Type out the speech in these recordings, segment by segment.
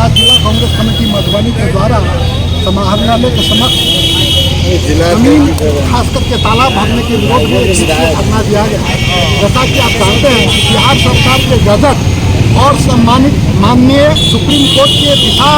आज जिला कांग्रेस कमेटी मधुबनी के द्वारा समाहरणालय के समक्ष जमीन खास करके तालाब भरने के विरोध में धरना दिया गया। जैसा कि आप जानते हैं कि बिहार सरकार के गजट और सम्मानित माननीय सुप्रीम कोर्ट के दिशा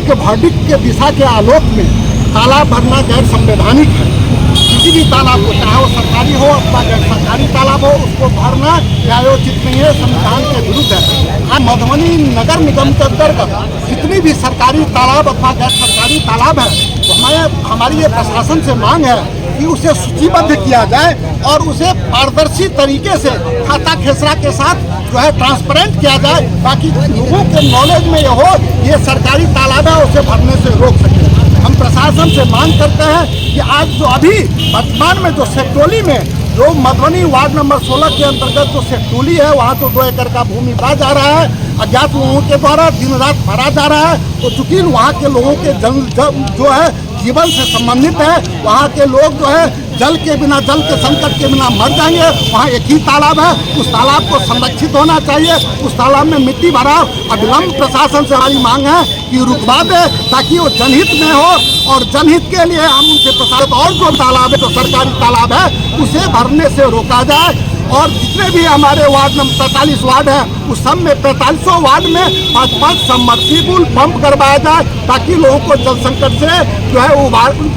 के वर्डिक्ट के दिशा के आलोक में तालाब भरना गैर संवैधानिक है। किसी भी तालाब को, चाहे वो सरकारी हो अथवा गैर सरकारी तालाब हो, उसको भरना न्यायोचित नहीं है, संविधान के विरुद्ध है। आज मधुबनी नगर निगम के अंतर्गत जितनी भी सरकारी तालाब अथवा गैर सरकारी तालाब है, तो हमारी ये प्रशासन से मांग है कि उसे सूचीबद्ध किया जाए और उसे पारदर्शी तरीके से खाता खेसरा के साथ जो है ट्रांसपेरेंट किया जाए, ताकि लोगों के नॉलेज में ये हो ये सरकारी तालाब है, उसे भरने से रोक सके। हम प्रशासन से मांग करते हैं कि आज जो अभी वर्तमान में जो सेक्टोली में जो मधुबनी वार्ड नंबर 16 के अंतर्गत जो सेक्टोली है, वहाँ तो 2 एकड़ का भूमि भरा जा रहा है, अज्ञात लोगों के द्वारा दिन रात भरा जा रहा है। तो चूंकि वहाँ के लोगों के जो है जीवन से संबंधित है, वहाँ के लोग जो है जल के संकट के बिना मर जाएंगे। वहाँ एक ही तालाब है, उस तालाब को संरक्षित होना चाहिए। उस तालाब में मिट्टी भराव अविलंब प्रशासन से हमारी मांग है कि रुकवा दे, ताकि वो जनहित में हो और जनहित के लिए हम उनसे प्रसारित और जो तालाब है, जो सरकारी तालाब है, उसे भरने से रोका जाए। और जितने भी हमारे वार्ड नंबर 45 वार्ड है, उस सब में 45 वार्ड में 5-5 सबमर्सिबल पंप करवाया जाए, ताकि लोगों को जल संकट से जो है वो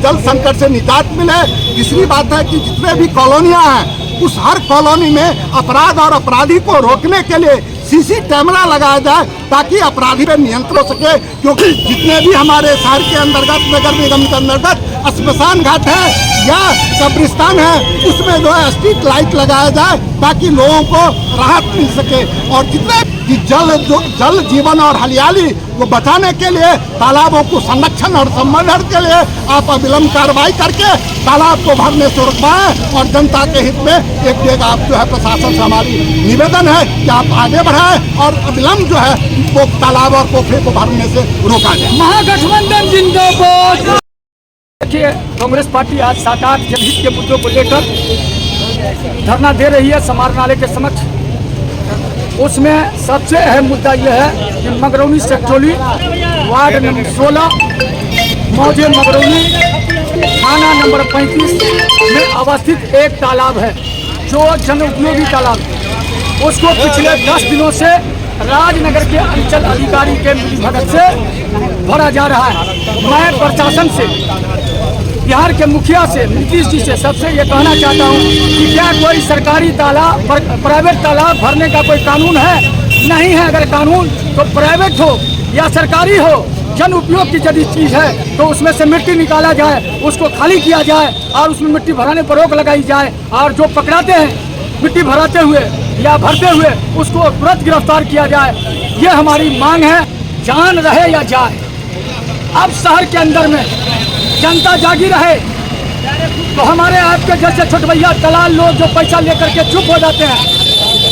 जल संकट से निजात मिले। तीसरी बात है कि जितने भी कॉलोनियां हैं, उस हर कॉलोनी में अपराध और अपराधी को रोकने के लिए सीसी कैमरा लगाया जाए, ताकि अपराधी पे नियंत्रण हो सके। क्योंकि जितने भी हमारे शहर के अंतर्गत नगर निगम के अंतर्गत स्मशान घाट है या कब्रिस्तान है, उसमें जो है स्ट्रीट लाइट लगाया जाए, ताकि लोगों को राहत मिल सके। और जितने कि जल जीवन और हरियाली को बचाने के लिए तालाबों को संरक्षण और संवर्धन के लिए आप अविलंब कार्रवाई करके तालाब को भरने से रोकवाएं। और जनता के हित में एक आप जो है प्रशासन से हमारी निवेदन है कि आप आगे बढ़ाएं और अविलंब जो है वो तालाब और पोखरे को भरने से रोका जाए। महागठबंधन जिंदाबाद। देखिए, कांग्रेस पार्टी आज 7-8 जनहित के मुद्दों को लेकर धरना दे रही है समाहरणालय के समक्ष। उसमें सबसे अहम मुद्दा यह है कि मगरौनी सेक्टोली वार्ड नंबर 16 मौजे मगरौनी थाना नंबर 35 में अवस्थित एक तालाब है, जो जन उपयोगी तालाब है। उसको पिछले 10 दिनों से राजनगर के अंचल अधिकारी के मिलीभगत से भरा जा रहा है। मैं प्रशासन से, बिहार के मुखिया से, नीतीश जी से सबसे ये कहना चाहता हूँ कि क्या कोई सरकारी तालाब प्राइवेट तालाब भरने का कोई कानून है? नहीं है। अगर कानून तो प्राइवेट हो या सरकारी हो, जन उपयोग की यदि चीज़ है तो उसमें से मिट्टी निकाला जाए, उसको खाली किया जाए और उसमें मिट्टी भराने पर रोक लगाई जाए। और जो पकड़ाते हैं मिट्टी भराते हुए या भरते हुए, उसको तुरंत गिरफ्तार किया जाए। ये हमारी मांग है, जान रहे या जाए। अब शहर के अंदर में जनता जागी रहे, तो हमारे आपके जैसे छोटभैया दलाल लोग जो पैसा लेकर के चुप हो जाते हैं,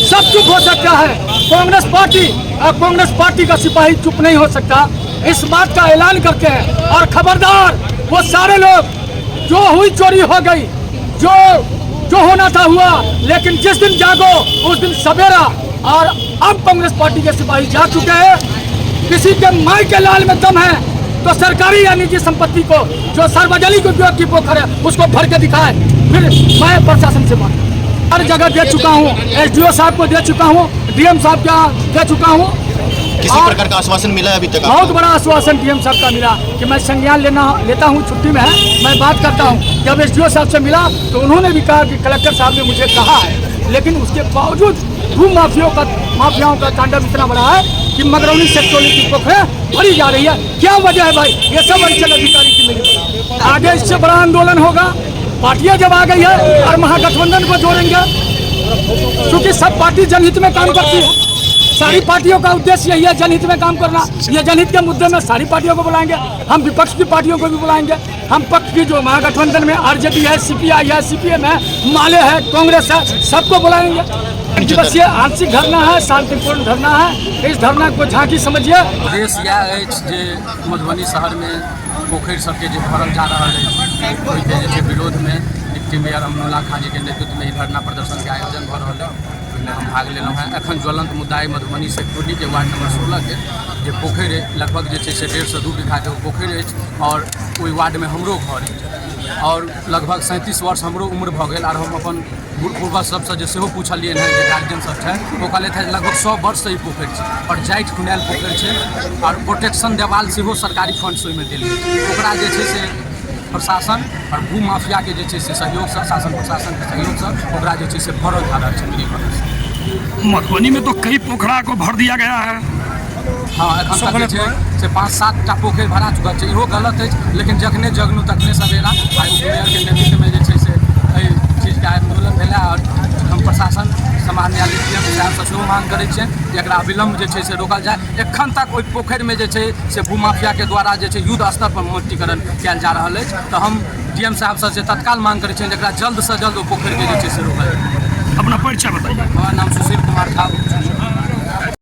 सब चुप हो सकता है। कांग्रेस पार्टी का सिपाही चुप नहीं हो सकता। इस बात का ऐलान करते हैं। और खबरदार, वो सारे लोग, जो हुई चोरी हो गई, जो होना था हुआ, लेकिन जिस दिन जागो उस दिन सवेरा। और अब कांग्रेस पार्टी के सिपाही जाग चुके हैं। किसी के माई के लाल में दम है तो सरकारी या निजी संपत्ति को, जो सार्वजनिक उपयोग की पोखर है, उसको भर के दिखाए। फिर मैं प्रशासन से मांग हर जगह दे चुका हूँ, SDO साहब को दे चुका हूँ, DM साहब का दे चुका हूँ। किसी प्रकार का आश्वासन मिला है अभी तक? बहुत बड़ा आश्वासन DM साहब का मिला कि मैं संज्ञान लेता हूँ, छुट्टी में है, मैं बात करता हूँ। जब SDO साहब से मिला तो उन्होंने भी कहा कि कलेक्टर साहब ने मुझे कहा है, लेकिन उसके बावजूद भू माफियाओं का तांडव इतना बड़ा है कि मगरौनी सेक्टोली की पोखरें भरी जा रही है। क्या वजह है भाई? ये सब अंचल अधिकारी की मिली। आगे इससे बड़ा आंदोलन होगा। पार्टियां जब आ गई है और महागठबंधन को जोड़ेंगे, क्योंकि सब पार्टी जनहित में काम करती है। सारी पार्टियों का उद्देश्य यही है, जनहित में काम करना। ये जनहित के मुद्दे में सारी पार्टियों को बुलाएंगे, हम विपक्ष की पार्टियों को भी बुलाएंगे। हम पक्ष की जो महागठबंधन में RJD है, CPI है, CPM है, माले है, कांग्रेस है, सबको बुलाएंगे। बस ये आंशिक धरना है, शांतिपूर्ण धरना है। इस धरना को झांकी समझिए। देश यह जे मधुबनी शहर में पोखर सबके जो भरल जा रहा है, ओहि विरोध में डिप्टी मेयर अमनुल्लाह खान जी के नेतृत्व में धरना प्रदर्शन के आयोजन हो रहा है। में हम भाग लेलहुँ हैं। एखन ज्वलंत मुद्दा है मधुबनी सेक्टोरी के वार्ड नंबर 16 के जे पोखरि लगभग जे छै से 1.5 से 2 बीघा के पोखरि अछि और ओहि वार्ड में हमरो घर अछि और लगभग 37 वर्ष हमरो उम्र भऽ गेल और हम अपन बूढ़ पूर्वज सबसँ जे सेहो पूछलियै हैं जे गार्जियन सब छै ओ कहलथि है लगभग 100 वर्ष से ई पोखरि छै और जाइट खुनाएल पोखरि छै और प्रोटेक्शन देवाल सेहो सरकारी फंड से ओहिमे देल गेल ओकरा जे छै से प्रशासन और भू माफिया के जे छै से सहयोग से शासन प्रशासन के सहयोग से ओकरा जे छै से भरल जा रहल छै मिली भरल से। मधुबनी में तो कई पोखरा को भर दिया गया है। हाँ एखन तक जे छै से 5-7 टा पोखरि भरा चुकल छै इहो गलत अछि लेकिन जखने जगनू तखने सवेरा आइ मेयर के नेतृत्व में जे छै से एहि चीजके आंदोलन भेलै और हम प्रशासन समाज न्यायालय डीएम साहब से सेहो मांग करै छियै जे एकरा अविलम्ब जे छै से रोकल जाय। एखन तक ओहि पोखरि में जे छै से भूमाफिया के द्वारा जे छै युद्ध स्तर पर मट्टीकरण कयल जा रहल अछि तऽ हम डीएम साहब से तत्काल मांग करै छियै जे एकरा जल्द से जल्द ओ पोखरि के जे छै से रोकल जाय। अपना परिचय बताइए। हमारा नाम सुशील कुमार था।